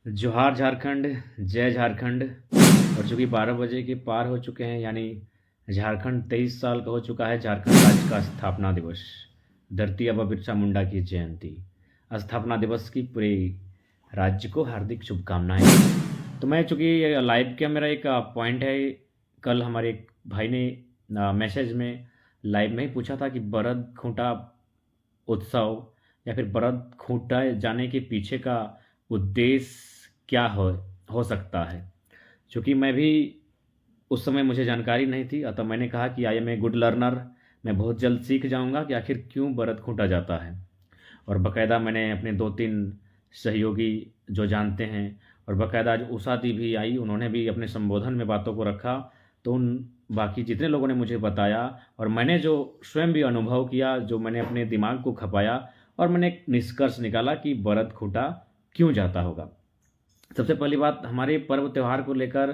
जोहार झारखंड, जय झारखंड। और चूँकि 12 बजे के पार हो चुके हैं, यानी झारखंड 23 साल का हो चुका है। झारखंड राज्य का स्थापना दिवस, धरती आबा बिरसा मुंडा की जयंती, स्थापना दिवस की पूरे राज्य को हार्दिक शुभकामनाएं। तो मैं चूँकि लाइव का मेरा एक पॉइंट है, कल हमारे एक भाई ने मैसेज में लाइव में ही पूछा था कि बरद खूंटा उत्सव या फिर बरत खूंटा जाने के पीछे का उद्देश्य क्या हो सकता है। चूँकि मैं भी उस समय मुझे जानकारी नहीं थी, अतः मैंने कहा कि I am a good learner. मैं बहुत जल्द सीख जाऊंगा कि आखिर क्यों बरत खूंटा जाता है। और बाकायदा मैंने अपने 2-3 सहयोगी जो जानते हैं, और बाकायदा आज उषा दी भी आई, उन्होंने भी अपने संबोधन में बातों को रखा। तो उन बाकी जितने लोगों ने मुझे बताया, और मैंने जो स्वयं भी अनुभव किया, जो मैंने अपने दिमाग को खपाया, और मैंने एक निष्कर्ष निकाला कि बरत खूंटा क्यों जाता होगा। सबसे पहली बात, हमारे पर्व त्यौहार को लेकर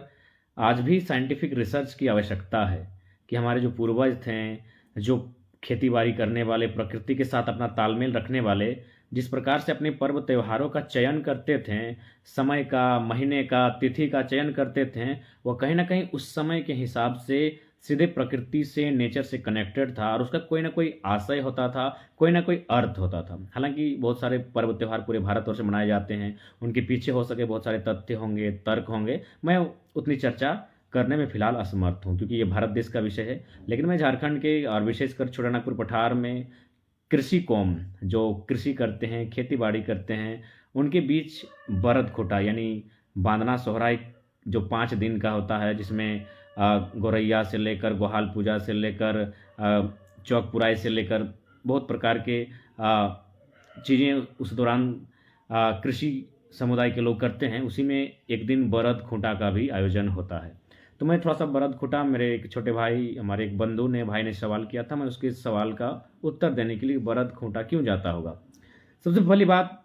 आज भी साइंटिफिक रिसर्च की आवश्यकता है कि हमारे जो पूर्वज थे, जो खेती बाड़ी करने वाले, प्रकृति के साथ अपना तालमेल रखने वाले, जिस प्रकार से अपने पर्व त्योहारों का चयन करते थे, समय का, महीने का, तिथि का चयन करते थे, वह कहीं ना कहीं उस समय के हिसाब से सीधे प्रकृति से, नेचर से कनेक्टेड था, और उसका कोई ना कोई आशय होता था, कोई ना कोई अर्थ होता था। हालांकि बहुत सारे पर्व त्यौहार पूरे भारतवर्ष में मनाए जाते हैं, उनके पीछे हो सके बहुत सारे तथ्य होंगे, तर्क होंगे। मैं उतनी चर्चा करने में फिलहाल असमर्थ हूँ, क्योंकि ये भारत देश का विषय है। लेकिन मैं झारखंड के, और विशेषकर छोटानागपुर पठार में कृषि कौम जो कृषि करते हैं, खेती बाड़ी करते हैं, उनके बीच बरद खूंटा यानी बांधना सोहराय जो 5 दिन का होता है, जिसमें गौरैया से लेकर, गोहाल पूजा से लेकर, चौक पुराई से लेकर, बहुत प्रकार के चीज़ें उस दौरान कृषि समुदाय के लोग करते हैं। उसी में एक दिन बरद खूंटा का भी आयोजन होता है। तो मैं थोड़ा सा बरद खूंटा, मेरे एक छोटे भाई, हमारे एक बंधु ने, भाई ने सवाल किया था, मैं उसके सवाल का उत्तर देने के लिए बरद खूंटा क्यों जाता होगा। सबसे पहली बात,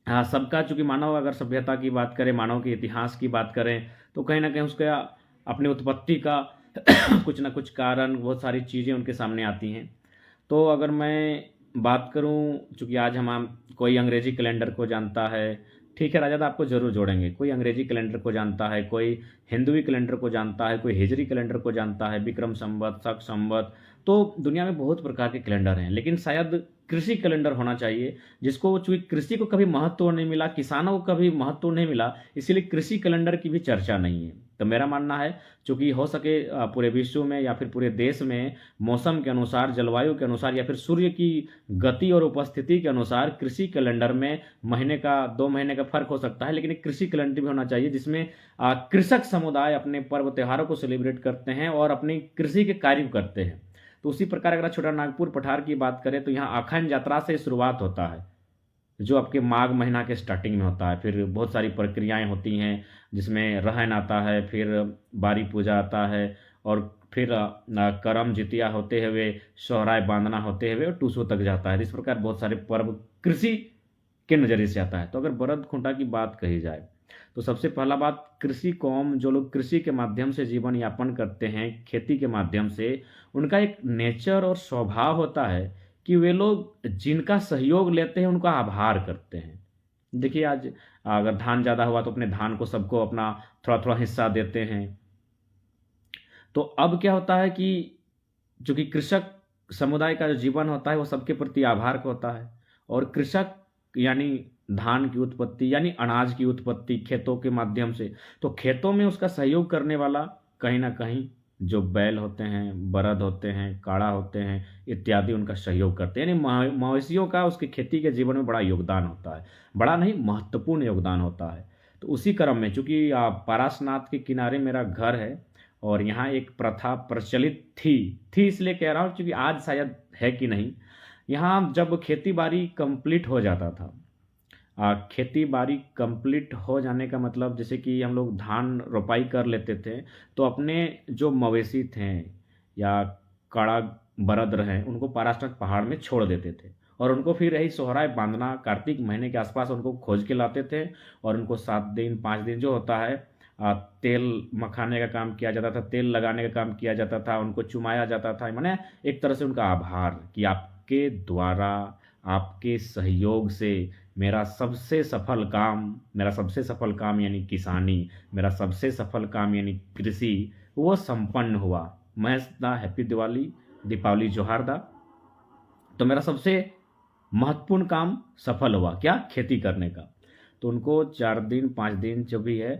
हाँ, सबका चूंकि मानव, अगर सभ्यता की बात करें, मानव के इतिहास की बात करें, तो कहीं ना कहीं उसका अपनी उत्पत्ति का कुछ ना कुछ कारण, बहुत सारी चीज़ें उनके सामने आती हैं। तो अगर मैं बात करूं, चूंकि आज हम कोई अंग्रेजी कैलेंडर को जानता है, ठीक है, राजा आपको जरूर जोड़ेंगे, कोई अंग्रेजी कैलेंडर को जानता है, कोई हिंदुई कैलेंडर को जानता है, कोई हिजरी कैलेंडर को जानता है, विक्रम संवत, शक संवत। तो दुनिया में बहुत प्रकार के कैलेंडर हैं, लेकिन शायद कृषि कैलेंडर होना चाहिए, जिसको, चूंकि कृषि को कभी महत्व नहीं मिला, किसानों को कभी महत्व नहीं मिला, इसीलिए कृषि कैलेंडर की भी चर्चा नहीं है। तो मेरा मानना है, चूंकि हो सके पूरे विश्व में या फिर पूरे देश में मौसम के अनुसार, जलवायु के अनुसार, या फिर सूर्य की गति और उपस्थिति के अनुसार कृषि कैलेंडर में महीने का, 2 महीने का फर्क हो सकता है, लेकिन एक कृषि कैलेंडर भी होना चाहिए, जिसमें कृषक समुदाय अपने पर्व त्योहारों को सेलिब्रेट करते हैं और अपनी कृषि के कार्य करते हैं। तो उसी प्रकार अगर छोटा नागपुर पठार की बात करें, तो यहाँ आखन यात्रा से शुरुआत होता है, जो आपके माघ महीना के स्टार्टिंग में होता है। फिर बहुत सारी प्रक्रियाएं होती हैं, जिसमें रहन आता है, फिर बारी पूजा आता है, और फिर करम जितिया होते हुए, सोहराय बांधना होते हुए, और टूसू तक जाता है। इस प्रकार बहुत सारे पर्व कृषि के नज़रिए से आता है। तो अगर बरद खूंटा की बात कही जाए, तो सबसे पहला बात, कृषि कौम, जो लोग कृषि के माध्यम से जीवन यापन करते हैं, खेती के माध्यम से, उनका एक नेचर और स्वभाव होता है कि वे लोग जिनका सहयोग लेते हैं उनका आभार करते हैं। देखिए, आज अगर धान ज़्यादा हुआ तो अपने धान को सबको अपना थोड़ा थोड़ा हिस्सा देते हैं। तो अब क्या होता है कि चूंकि कृषक समुदाय का जो जीवन होता है वो सबके प्रति आभार का होता है, और कृषक यानी धान की उत्पत्ति, यानी अनाज की उत्पत्ति खेतों के माध्यम से। तो खेतों में उसका सहयोग करने वाला कहीं ना कहीं जो बैल होते हैं, बरद होते हैं, काड़ा होते हैं, इत्यादि उनका सहयोग करते हैं। यानी मवेशियों का उसके खेती के जीवन में बड़ा योगदान होता है, बड़ा नहीं, महत्वपूर्ण योगदान होता है। तो उसी क्रम में, चूंकि पारासनाथ के किनारे मेरा घर है, और यहाँ एक प्रथा प्रचलित थी इसलिए कह रहा हूँ, क्योंकि आज शायद है कि नहीं। यहाँ जब खेती बाड़ी कंप्लीट हो जाता था, खेती बाड़ी कंप्लीट हो जाने का मतलब, जैसे कि हम लोग धान रोपाई कर लेते थे, तो अपने जो मवेशी थे या काड़ा बरद रहे, उनको पारास्टक पहाड़ में छोड़ देते थे, और उनको फिर यही सोहराय बांधना कार्तिक महीने के आसपास उनको खोज के लाते थे, और उनको 7 दिन 5 दिन जो होता है, तेल मखाने का काम किया जाता था, तेल लगाने का काम किया जाता था, उनको चुमाया जाता था। माने एक तरह से उनका आभार कि आपके द्वारा, आपके सहयोग से मेरा सबसे सफल काम यानी किसानी, मेरा सबसे सफल काम यानी कृषि वो संपन्न हुआ। महेश दा हैप्पी दिवाली, दीपावली जोहार दा। तो मेरा सबसे महत्वपूर्ण काम सफल हुआ, क्या? खेती करने का। तो उनको 4 दिन 5 दिन जो भी है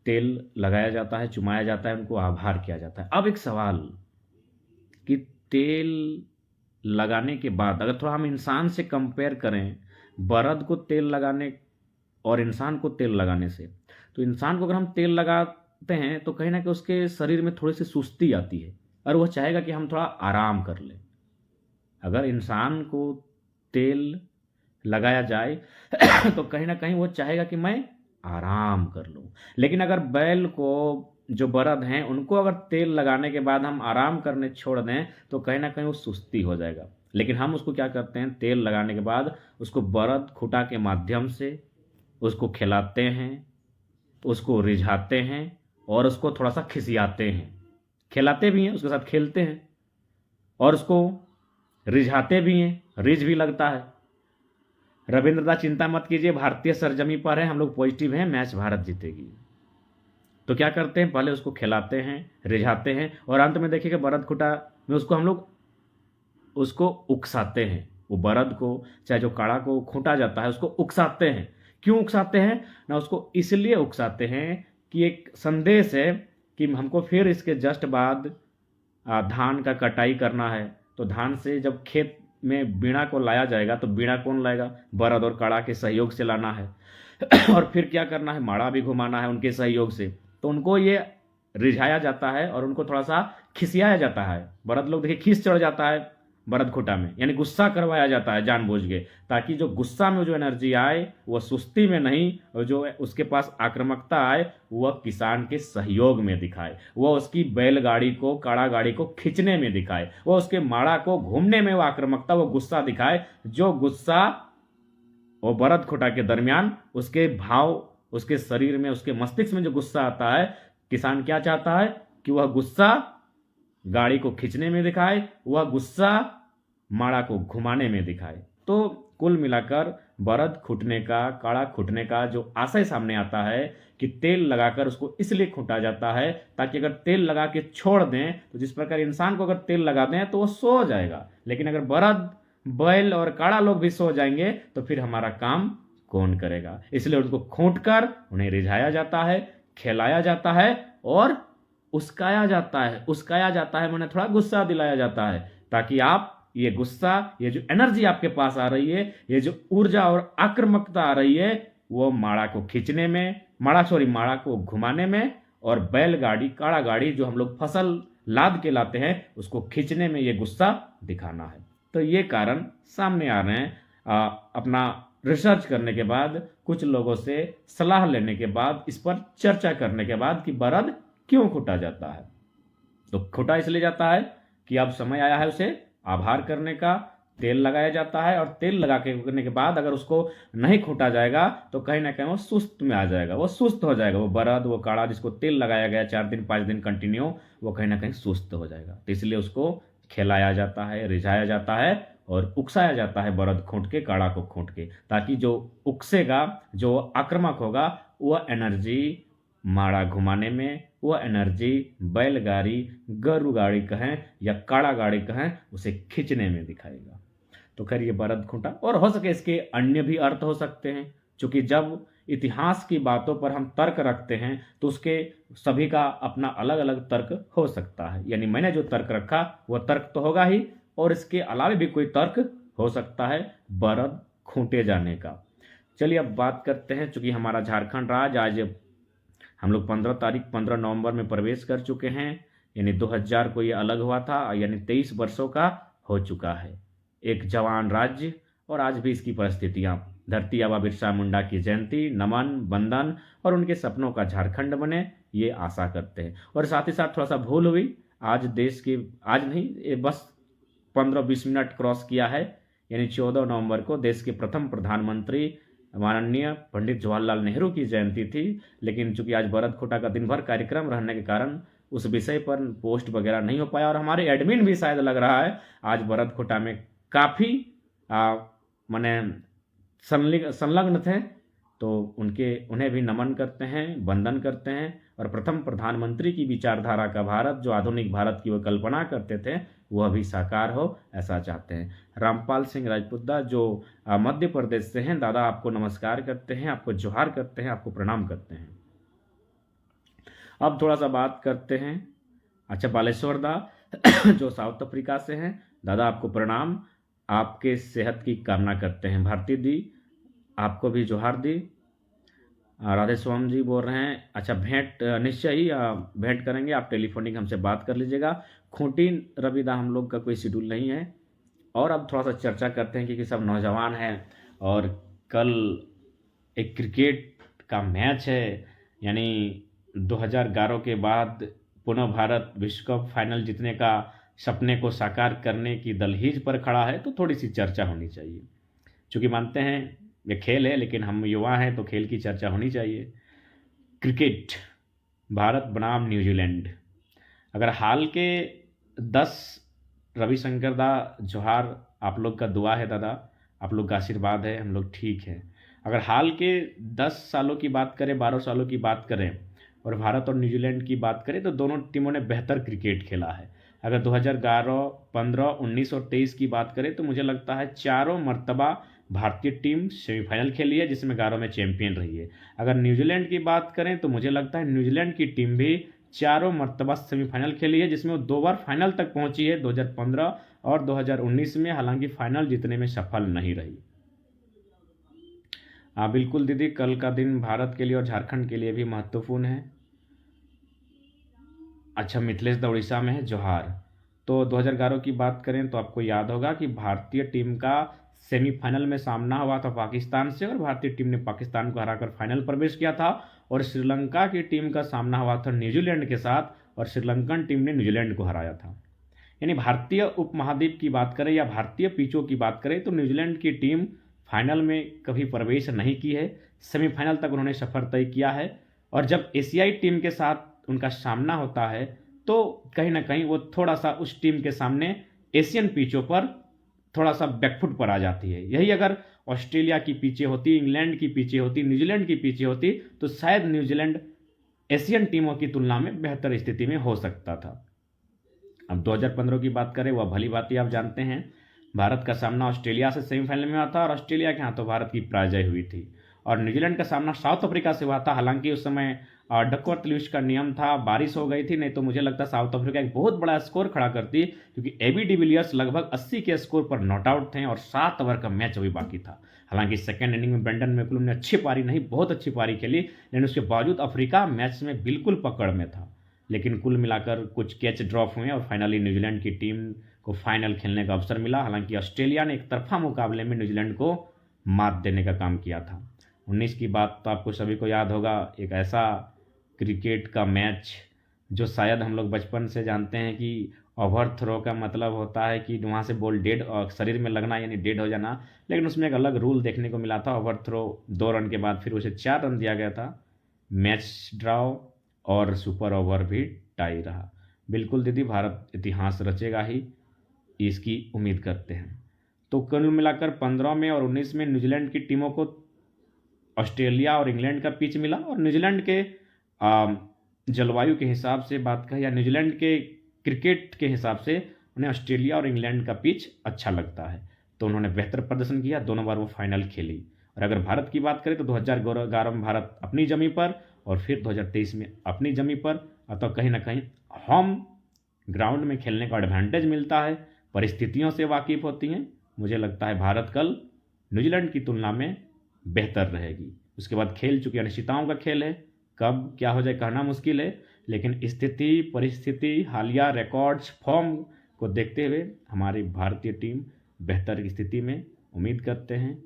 तेल लगाया जाता है, चुमाया जाता है, उनको आभार किया जाता है। अब एक सवाल कि तेल लगाने के बाद अगर थोड़ा हम इंसान से कंपेयर करें, बरद को तेल लगाने और इंसान को तेल लगाने से, तो इंसान को अगर हम तेल लगाते हैं तो कहीं ना कहीं उसके शरीर में थोड़ी सी सुस्ती आती है और वह चाहेगा कि हम थोड़ा आराम कर लें। अगर इंसान को तेल लगाया जाए तो कहीं ना कहीं वो चाहेगा कि मैं आराम कर लूं। लेकिन अगर बैल को, जो बरद हैं, उनको अगर तेल लगाने के बाद हम आराम करने छोड़ दें तो कहीं ना कहीं वो सुस्ती हो जाएगा। लेकिन हम उसको क्या करते हैं, तेल लगाने के बाद उसको बरद खूंटा के माध्यम से उसको खिलाते हैं, उसको रिझाते हैं और उसको थोड़ा सा खिसियाते हैं। खिलाते भी हैं, उसके साथ खेलते हैं और उसको रिझाते भी हैं, रिझ भी लगता है। रविंद्र दा चिंता मत कीजिए, भारतीय सरजमी पर है, हम लोग पॉजिटिव हैं, मैच भारत जीतेगी। तो क्या करते हैं, पहले उसको खिलाते हैं, रिझाते हैं और अंत में देखिएगा बरद खूंटा में उसको हम लोग उसको उकसाते हैं। वो बरद को, चाहे जो काड़ा को खूंटा जाता है, उसको उकसाते हैं। क्यों उकसाते हैं ना, उसको इसलिए उकसाते हैं कि एक संदेश है कि हमको फिर इसके जस्ट बाद धान का कटाई करना है। तो धान से जब खेत में बीड़ा को लाया जाएगा तो बीड़ा कौन लाएगा, बरद और काड़ा के सहयोग से लाना है और फिर क्या करना है, माड़ा भी घुमाना है उनके सहयोग से। तो उनको ये रिझाया जाता है और उनको थोड़ा सा खिसियाया जाता है। बरद लोग देखिए खीस चढ़ जाता है बरद खूंटा में, यानी गुस्सा करवाया जाता है जानबूझ के, ताकि जो गुस्सा में जो एनर्जी आए वह सुस्ती में नहीं, और जो उसके पास आक्रामकता आए वह किसान के सहयोग में दिखाए, वह उसकी बैलगाड़ी को, काड़ा गाड़ी को खींचने में दिखाए, वह उसके माड़ा को घूमने में वो आक्रामकता, वो गुस्सा दिखाए। जो गुस्सा वो बरद खूंटा के दरमियान उसके भाव, उसके शरीर में, उसके मस्तिष्क में जो गुस्सा आता है, किसान क्या चाहता है कि वह गुस्सा गाड़ी को खींचने में दिखाए, वह गुस्सा माड़ा को घुमाने में दिखाए। तो कुल मिलाकर बरद खूंटने का, काड़ा खूंटने का जो आशय सामने आता है कि तेल लगाकर उसको इसलिए खूंटा जाता है ताकि अगर तेल लगा के छोड़ दें, तो जिस प्रकार इंसान को अगर तेल लगा दें तो वो सो जाएगा, लेकिन अगर बरद, बैल और काड़ा लोग भी सो जाएंगे तो फिर हमारा काम कौन करेगा। इसलिए उनको खूंट कर उन्हें रिझाया जाता है, खिलाया जाता है और उस्काया जाता है। उस्काया जाता है माने थोड़ा गुस्सा दिलाया जाता है, ताकि आप ये गुस्सा, ये जो एनर्जी आपके पास आ रही है, ये जो ऊर्जा और आक्रामकता आ रही है, वो माड़ा को खींचने में, माड़ा को घुमाने में और बैलगाड़ी, काड़ा गाड़ी जो हम लोग फसल लाद के लाते हैं उसको खींचने में ये गुस्सा दिखाना है। तो ये कारण सामने आ रहे हैं। अपना रिसर्च करने के बाद, कुछ लोगों से सलाह लेने के बाद, इस पर चर्चा करने के बाद कि बरद क्यों खूंटा जाता है। तो खूंटा इसलिए जाता है कि अब समय आया है उसे आभार करने का, तेल लगाया जाता है और तेल लगा के करने के बाद अगर उसको नहीं खूंटा जाएगा तो कहीं ना कहीं वो सुस्त में आ जाएगा, वो सुस्त हो जाएगा। वो बरद, वो काड़ा जिसको तेल लगाया गया 4 दिन 5 दिन कंटिन्यू, वो कहीं ना कहीं सुस्त हो जाएगा। तो इसलिए उसको खिलाया जाता है, रिझाया जाता है और उकसाया जाता है बरद खूंट के, काड़ा को खूंट के, ताकि जो उकसेगा, जो आक्रामक होगा, वह एनर्जी माड़ा घुमाने में, वह एनर्जी बैलगाड़ी, गरु गाड़ी कहें या काड़ा गाड़ी कहें, उसे खींचने में दिखाएगा। तो खैर ये बरद खूंटा, और हो सके इसके अन्य भी अर्थ हो सकते हैं, क्योंकि जब इतिहास की बातों पर हम तर्क रखते हैं तो उसके सभी का अपना अलग अलग तर्क हो सकता है। यानी मैंने जो तर्क रखा वह तर्क तो होगा ही, और इसके अलावा भी कोई तर्क हो सकता है बरद खूंटे जाने का। चलिए अब बात करते हैं, चूंकि हमारा झारखंड राज्य आज हम लोग 15 नवंबर में प्रवेश कर चुके हैं, यानी 2000 को ये अलग हुआ था, यानी 23 वर्षों का हो चुका है एक जवान राज्य। और आज भी इसकी परिस्थितियां, धरती आबा बिरसा मुंडा की जयंती, नमन, वंदन और उनके सपनों का झारखंड बने, ये आशा करते हैं। और साथ ही साथ थोड़ा सा भूल हुई, आज देश की, आज नहीं, ये बस 15-20 मिनट क्रॉस किया है, यानी 14 नवंबर को देश के प्रथम प्रधानमंत्री माननीय पंडित जवाहरलाल नेहरू की जयंती थी। लेकिन चूंकि आज बरद खूंटा का दिन भर कार्यक्रम रहने के कारण उस विषय पर पोस्ट वगैरह नहीं हो पाया, और हमारे एडमिन भी शायद लग रहा है आज बरद खूंटा में काफ़ी माने संलग्न थे, तो उन्हें भी नमन करते हैं, वंदन करते हैं। और प्रथम प्रधानमंत्री की विचारधारा का भारत, जो आधुनिक भारत की वो कल्पना करते थे, वह भी साकार हो, ऐसा चाहते हैं। रामपाल सिंह राजपुत जो मध्य प्रदेश से हैं, दादा आपको नमस्कार करते हैं, आपको जोहार करते हैं, आपको प्रणाम करते हैं। अब थोड़ा सा बात करते हैं, अच्छा बालेश्वर दा जो साउथ अफ्रीका से हैं, दादा आपको प्रणाम, आपके सेहत की कामना करते हैं। भारती दी आपको भी जोहार दी। राधे स्वामी जी बोल रहे हैं, अच्छा भेंट निश्चय ही भेंट करेंगे, आप टेलीफोनिक हमसे बात कर लीजिएगा। खूंटी रविदा हम लोग का कोई शेड्यूल नहीं है। और अब थोड़ा सा चर्चा करते हैं, क्योंकि सब नौजवान हैं और कल एक क्रिकेट का मैच है, यानी 2011 के बाद पुनः भारत विश्व कप फाइनल जीतने का सपने को साकार करने की दलहीज पर खड़ा है, तो थोड़ी सी चर्चा होनी चाहिए। चूँकि मानते हैं ये खेल है, लेकिन हम युवा हैं तो खेल की चर्चा होनी चाहिए। क्रिकेट, भारत बनाम न्यूजीलैंड। अगर हाल के 10 रविशंकर दा जोहार, आप लोग का दुआ है दादा, आप लोग का आशीर्वाद है, हम लोग ठीक हैं। अगर हाल के 10 सालों की बात करें, 12 सालों की बात करें और भारत और न्यूजीलैंड की बात करें, तो दोनों टीमों ने बेहतर क्रिकेट खेला है। अगर 2011, 15, 19 और 23 की बात करें, तो मुझे लगता है चारों मर्तबा भारतीय टीम सेमीफाइनल खेली है, जिसमें 11 में चैंपियन रही है। अगर न्यूजीलैंड की बात करें, तो मुझे लगता है न्यूजीलैंड की टीम भी चारों मर्तबा सेमीफाइनल खेली है, जिसमें वो 2 बार फाइनल तक पहुंची है, 2015 और 2019 में, हालांकि फाइनल जीतने में सफल नहीं रही। हाँ बिल्कुल दीदी, कल का दिन भारत के लिए और झारखंड के लिए भी महत्वपूर्ण है। अच्छा मिथिलेश दा उड़ीसा में है, जोहार। तो 2011 की बात करें तो आपको याद होगा कि भारतीय टीम का सेमीफाइनल में सामना हुआ था पाकिस्तान से, और भारतीय टीम ने पाकिस्तान को हराकर फाइनल प्रवेश किया था। और श्रीलंका की टीम का सामना हुआ था न्यूजीलैंड के साथ, और श्रीलंकन टीम ने न्यूजीलैंड को हराया था। यानी भारतीय उपमहाद्वीप की बात करें या भारतीय पिचों की बात करें, तो न्यूजीलैंड की टीम फाइनल में कभी प्रवेश नहीं की है, सेमीफाइनल तक उन्होंने सफर तय किया है। और जब एशियाई टीम के साथ उनका सामना होता है, तो कहीं ना कहीं वो थोड़ा सा उस टीम के सामने एशियन पिचों पर थोड़ा सा बैकफुट पर आ जाती है। यही अगर ऑस्ट्रेलिया की पिचें होती, इंग्लैंड की पिचें होती, न्यूजीलैंड की पिचें होती, तो शायद न्यूजीलैंड एशियन टीमों की तुलना में बेहतर स्थिति में हो सकता था। अब 2015 की बात करें, वह भली बात ही आप जानते हैं, भारत का सामना ऑस्ट्रेलिया से सेमीफाइनल में हुआ था और ऑस्ट्रेलिया के हाथों भारत की पराजय हुई थी। और न्यूजीलैंड का सामना साउथ अफ्रीका से हुआ था, हालांकि उस समय डकवर्थ लुईस का नियम था, बारिश हो गई थी, नहीं तो मुझे लगता साउथ अफ्रीका एक बहुत बड़ा स्कोर खड़ा करती, क्योंकि एबी डिविलियर्स लगभग 80 के स्कोर पर नॉट आउट थे और 7 ओवर का मैच अभी बाकी था। हालांकि सेकेंड इनिंग में ब्रेंडन मैकुलम ने अच्छी पारी नहीं, बहुत अच्छी पारी खेली, लेकिन उसके बावजूद अफ्रीका मैच में बिल्कुल पकड़ में था। लेकिन कुल मिलाकर कुछ कैच ड्रॉप हुए और फाइनली न्यूजीलैंड की टीम को फाइनल खेलने का अवसर मिला। हालांकि ऑस्ट्रेलिया ने एक तरफा मुकाबले में न्यूजीलैंड को मात देने का काम किया था। 19 की बात तो आपको सभी को याद होगा, एक ऐसा क्रिकेट का मैच जो शायद हम लोग बचपन से जानते हैं कि ओवर थ्रो का मतलब होता है कि वहाँ से बॉल डेड और शरीर में लगना, यानी डेड हो जाना, लेकिन उसमें एक अलग रूल देखने को मिला था। ओवर थ्रो 2 रन के बाद फिर उसे 4 रन दिया गया था, मैच ड्रॉ और सुपर ओवर भी टाई रहा। बिल्कुल दीदी, भारत इतिहास रचेगा ही, इसकी उम्मीद करते हैं। तो कुल मिलाकर 15 में और 19 में न्यूजीलैंड की टीमों को ऑस्ट्रेलिया और इंग्लैंड का पिच मिला, और न्यूजीलैंड के जलवायु के हिसाब से बात करें या न्यूजीलैंड के क्रिकेट के हिसाब से उन्हें ऑस्ट्रेलिया और इंग्लैंड का पिच अच्छा लगता है, तो उन्होंने बेहतर प्रदर्शन किया, दोनों बार वो फाइनल खेली। और अगर भारत की बात करें तो 2011 में भारत अपनी जमी पर और फिर 2023 में अपनी जमी पर, अतः कहीं ना कहीं होम ग्राउंड में खेलने का एडवांटेज मिलता है, परिस्थितियों से वाकिफ होती हैं। मुझे लगता है भारत कल न्यूजीलैंड की तुलना में बेहतर रहेगी। उसके बाद खेल चूँकि अनिश्चितताओं का खेल है, कब क्या हो जाए कहना मुश्किल है, लेकिन स्थिति, परिस्थिति, हालिया रिकॉर्ड्स, फॉर्म को देखते हुए हमारी भारतीय टीम बेहतर स्थिति में, उम्मीद करते हैं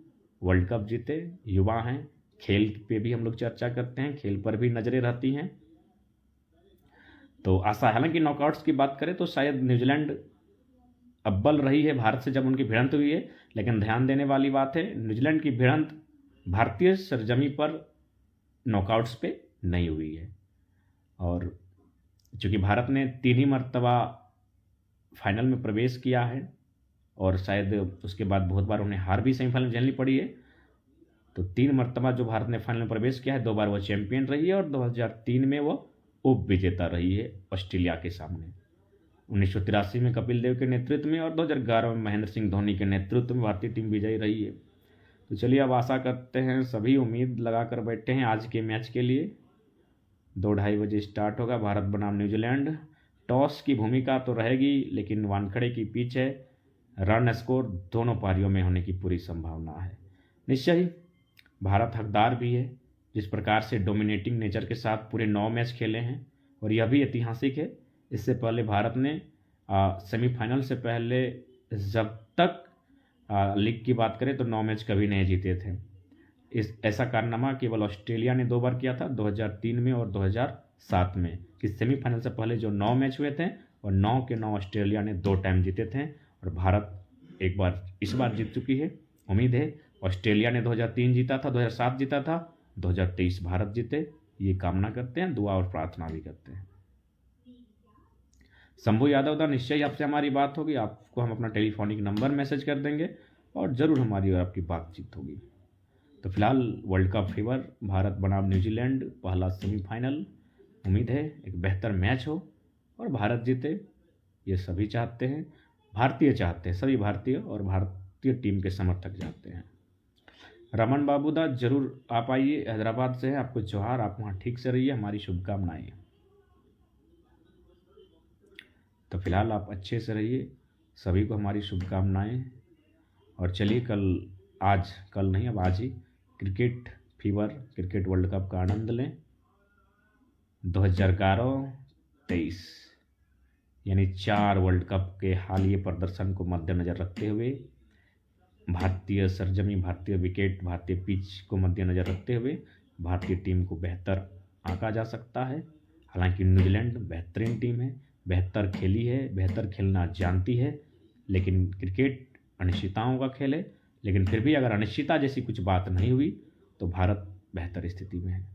वर्ल्ड कप जीते। युवा हैं, खेल पे भी हम लोग चर्चा करते हैं, खेल पर भी नज़रें रहती हैं, तो आशा है। हालांकि नॉकआउट्स की बात करें तो शायद न्यूजीलैंड अव्वल रही है भारत से जब उनकी भिड़ंत हुई है, लेकिन ध्यान देने वाली बात है, न्यूजीलैंड की भिड़ंत भारतीय सरजमी पर नॉकआउट्स पे नहीं हुई है। और चूँकि भारत ने 3 ही मरतबा फाइनल में प्रवेश किया है और शायद उसके बाद बहुत बार उन्हें हार भी सेमीफाइनल में झेलनी पड़ी है, तो 3 मरतबा जो भारत ने फाइनल में प्रवेश किया है, 2 बार वो चैंपियन रही है और 2003 में वो उप विजेता रही है ऑस्ट्रेलिया के सामने। 1983 में कपिल देव के नेतृत्व में और 2011 में महेंद्र सिंह धोनी के नेतृत्व में भारतीय टीम विजयी रही है। तो चलिए अब आशा करते हैं, सभी उम्मीद लगा कर बैठे हैं आज के मैच के लिए। 2-2:30 स्टार्ट होगा, भारत बनाम न्यूजीलैंड। टॉस की भूमिका तो रहेगी, लेकिन वानखड़े की पिच है, रन स्कोर दोनों पारियों में होने की पूरी संभावना है। निश्चय ही भारत हकदार भी है, जिस प्रकार से डोमिनेटिंग नेचर के साथ पूरे 9 मैच खेले हैं, और यह भी ऐतिहासिक है। इससे पहले भारत ने सेमीफाइनल से पहले जब तक लीग की बात करें तो 9 मैच कभी नहीं जीते थे। ऐसा कारनामा केवल ऑस्ट्रेलिया ने 2 बार किया था, 2003 में और 2007 में, कि सेमीफाइनल से पहले जो 9 मैच हुए थे और 9 के 9 ऑस्ट्रेलिया ने 2 टाइम जीते थे, और भारत एक बार इस बार जीत चुकी है। उम्मीद है ऑस्ट्रेलिया ने 2003 जीता था, 2007 जीता था, 2023 भारत जीते, ये कामना करते हैं, दुआ और प्रार्थना भी करते हैं। शंभू यादव दा, निश्चय ही आपसे हमारी बात होगी, आपको हम अपना टेलीफोनिक नंबर मैसेज कर देंगे और ज़रूर हमारी और आपकी बातचीत होगी। तो फिलहाल वर्ल्ड कप फीवर, भारत बनाम न्यूजीलैंड, पहला सेमीफाइनल। उम्मीद है एक बेहतर मैच हो और भारत जीते, ये सभी चाहते हैं, भारतीय चाहते हैं, सभी भारतीय और भारतीय टीम के समर्थक चाहते हैं। रमन बाबू दा, जरूर आप आइए, हैदराबाद से है, आपको जोहार, आप वहाँ ठीक से रहिए, हमारी शुभकामनाएं। तो फिलहाल आप अच्छे से रहिए, सभी को हमारी शुभकामनाएं। और चलिए कल नहीं, अब आज ही cricket fever, cricket world cup का आनंद लें। 2011-23 यानी 4 वर्ल्ड कप के हालिया प्रदर्शन को मद्देनज़र रखते हुए, भारतीय सरजमी, भारतीय विकेट, भारतीय पिच को मद्देनज़र रखते हुए भारतीय टीम को बेहतर आंका जा सकता है। हालांकि न्यूजीलैंड बेहतरीन टीम है, बेहतर खेली है, बेहतर खेलना जानती है, लेकिन क्रिकेट अनिश्चितताओं का खेल है। लेकिन फिर भी अगर अनिश्चितता जैसी कुछ बात नहीं हुई तो भारत बेहतर स्थिति में है।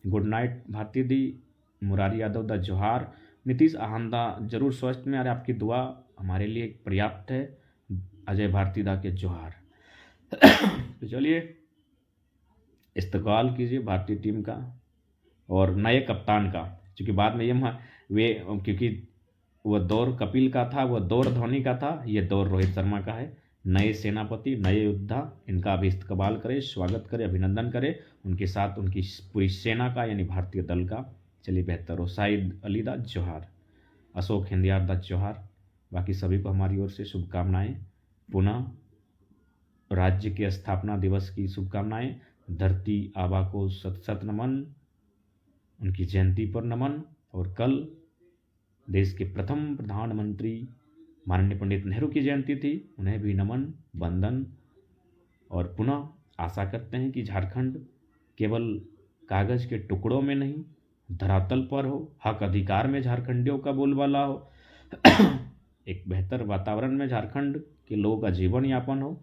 गुड नाइट भारती दी, मुरारी यादव दा जोहार, नीतीश आहांदा जरूर स्वस्थ में, अरे आपकी दुआ हमारे लिए पर्याप्त है। अजय भारती दा के जोहार। तो चलिए इस्तकबाल कीजिए भारतीय टीम का और नए कप्तान का, क्योंकि बाद में क्योंकि वह दौर कपिल का था, वह दौर धोनी का था, ये दौर रोहित शर्मा का है। नए सेनापति, नए योद्धा, इनका भी इस्तकबाल करें, स्वागत करें, अभिनंदन करें, उनके साथ उनकी पूरी सेना का यानी भारतीय दल का। चलिए बेहतर हो। साइद अली दा जोहार, अशोक हिंदियार दा जोहार, बाकी सभी को हमारी ओर से शुभकामनाएं। पुनः राज्य के स्थापना दिवस की शुभकामनाएं। धरती आबा को शत शत नमन, उनकी जयंती पर नमन। और कल देश के प्रथम प्रधानमंत्री माननीय पंडित नेहरू की जयंती थी, उन्हें भी नमन, वंदन। और पुनः आशा करते हैं कि झारखंड केवल कागज़ के टुकड़ों में नहीं, धरातल पर हो, हक अधिकार में झारखंडियों का बोलबाला हो, एक बेहतर वातावरण में झारखंड के लोगों का जीवन यापन हो,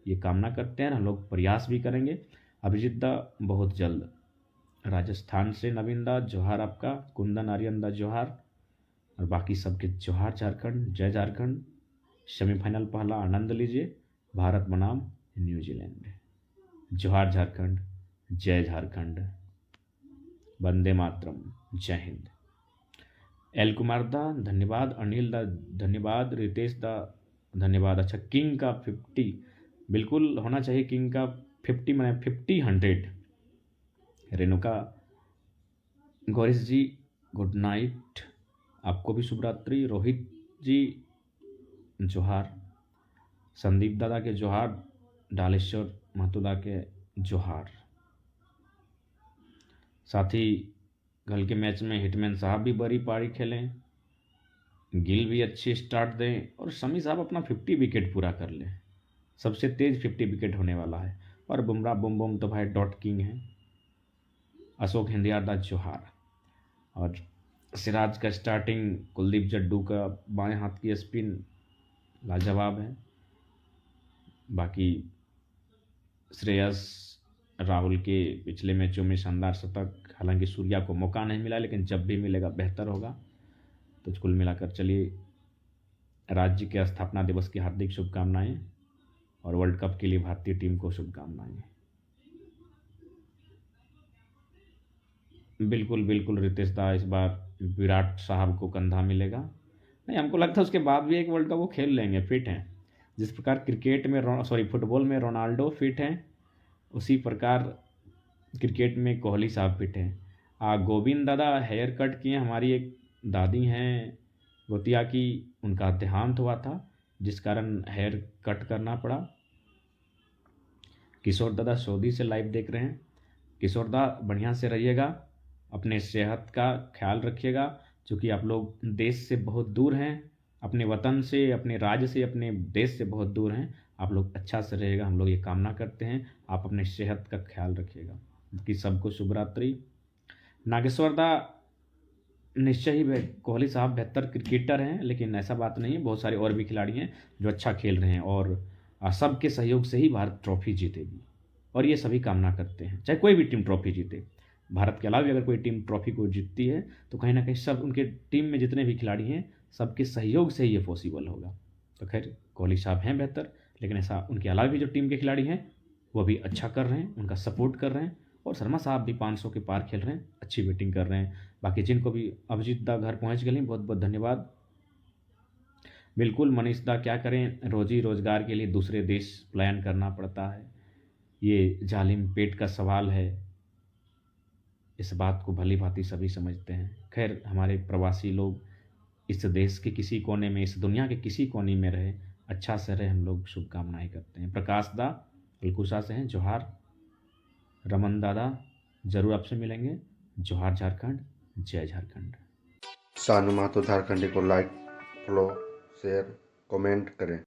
ये कामना करते हैं। हम लोग प्रयास भी करेंगे। अभिजीत दा बहुत जल्द। राजस्थान से नवीन दा जोहार आपका, कुंदन आर्यन दा जोहार, और बाकी सबके जोहार। झारखंड, जय झारखंड। सेमीफाइनल पहला आनंद लीजिए, भारत बनाम न्यूजीलैंड। जोहार झारखंड, जय झारखंड, वंदे मातरम, जय हिंद। एल कुमार दा धन्यवाद, अनिल दा धन्यवाद, रितेश दा धन्यवाद। अच्छा, किंग का 50 बिल्कुल होना चाहिए, किंग का 50 मैंने 50-100। रेणुका गौरीश जी गुड नाइट, आपको भी शुभ रात्रि। रोहित जी जोहार, संदीप दादा के जोहार, डालेश्वर महतुदा के जोहार। साथ ही कल के मैच में हिटमैन साहब भी बड़ी पारी खेलें, गिल भी अच्छी स्टार्ट दें और शमी साहब अपना 50 विकेट पूरा कर लें। सबसे तेज 50 विकेट होने वाला है। और बुमराह बुम तो भाई डॉट किंग है। अशोक हिंदियार दा जोहार। और सिराज का स्टार्टिंग, कुलदीप जड्डू का बाएं हाथ की स्पिन लाजवाब है। बाकी श्रेयस राहुल के पिछले मैचों में शानदार शतक, हालांकि सूर्या को मौका नहीं मिला, लेकिन जब भी मिलेगा बेहतर होगा। तो कुल मिलाकर चलिए राज्य के स्थापना दिवस की हार्दिक शुभकामनाएं और वर्ल्ड कप के लिए भारतीय टीम को शुभकामनाएं। बिल्कुल बिल्कुल रितेश दा, इस बार विराट साहब को कंधा मिलेगा। नहीं, हमको लगता है उसके बाद भी एक वर्ल्ड कप वो खेल लेंगे, फिट हैं। जिस प्रकार क्रिकेट में सॉरी फुटबॉल में रोनाल्डो फिट हैं, उसी प्रकार क्रिकेट में कोहली साहब फिट हैं। गोविंद दादा हेयर कट किए, हमारी एक दादी हैं गोतिया की, उनका देहांत हुआ था जिस कारण हेयर कट करना पड़ा। किशोर दादा सऊदी से लाइव देख रहे हैं। किशोर दा बढ़िया से रहिएगा, अपने सेहत का ख्याल रखिएगा, क्योंकि आप लोग देश से बहुत दूर हैं, अपने वतन से, अपने राज्य से, अपने देश से बहुत दूर हैं। आप लोग अच्छा से रहिएगा, हम लोग ये कामना करते हैं। आप अपने सेहत का ख्याल रखिएगा। कि सबको शुभ रात्रि। नागेश्वर दा निश्चय ही कोहली साहब बेहतर क्रिकेटर हैं, लेकिन ऐसा बात नहीं है, बहुत सारे और भी खिलाड़ी हैं जो अच्छा खेल रहे हैं, और सबके सहयोग से ही भारत ट्रॉफी जीतेगी, और ये सभी कामना करते हैं। चाहे कोई भी टीम ट्रॉफी जीते, भारत के अलावा भी अगर कोई टीम ट्रॉफी को जीतती है तो कहीं ना कहीं सब उनके टीम में जितने भी खिलाड़ी हैं सबके सहयोग से ही ये पॉसिबल होगा। तो खैर कोहली साहब हैं बेहतर, लेकिन ऐसा उनके अलावा भी जो टीम के खिलाड़ी हैं वो भी अच्छा कर रहे हैं, उनका सपोर्ट कर रहे हैं। और शर्मा साहब भी 500 के पार खेल रहे हैं, अच्छी बैटिंग कर रहे हैं। बाकी जिनको भी अभिजीत दा घर पहुंच गए, बहुत बहुत धन्यवाद। बिल्कुल मनीष दा, क्या करें, रोजी रोजगार के लिए दूसरे देश प्लान करना पड़ता है, ये जालिम पेट का सवाल है। इस बात को भली भांति सभी समझते हैं। खैर हमारे प्रवासी लोग इस देश के किसी कोने में, इस दुनिया के किसी कोने में रहे, अच्छा से रहे, हम लोग शुभकामनाएं करते हैं। प्रकाश दा अलकुशा से हैं, जोहार। रमन दादा जरूर आपसे मिलेंगे, जोहार झारखंड, जय झारखंड। सानू महतो झारखंडी को लाइक, फॉलो, शेयर, कमेंट करें।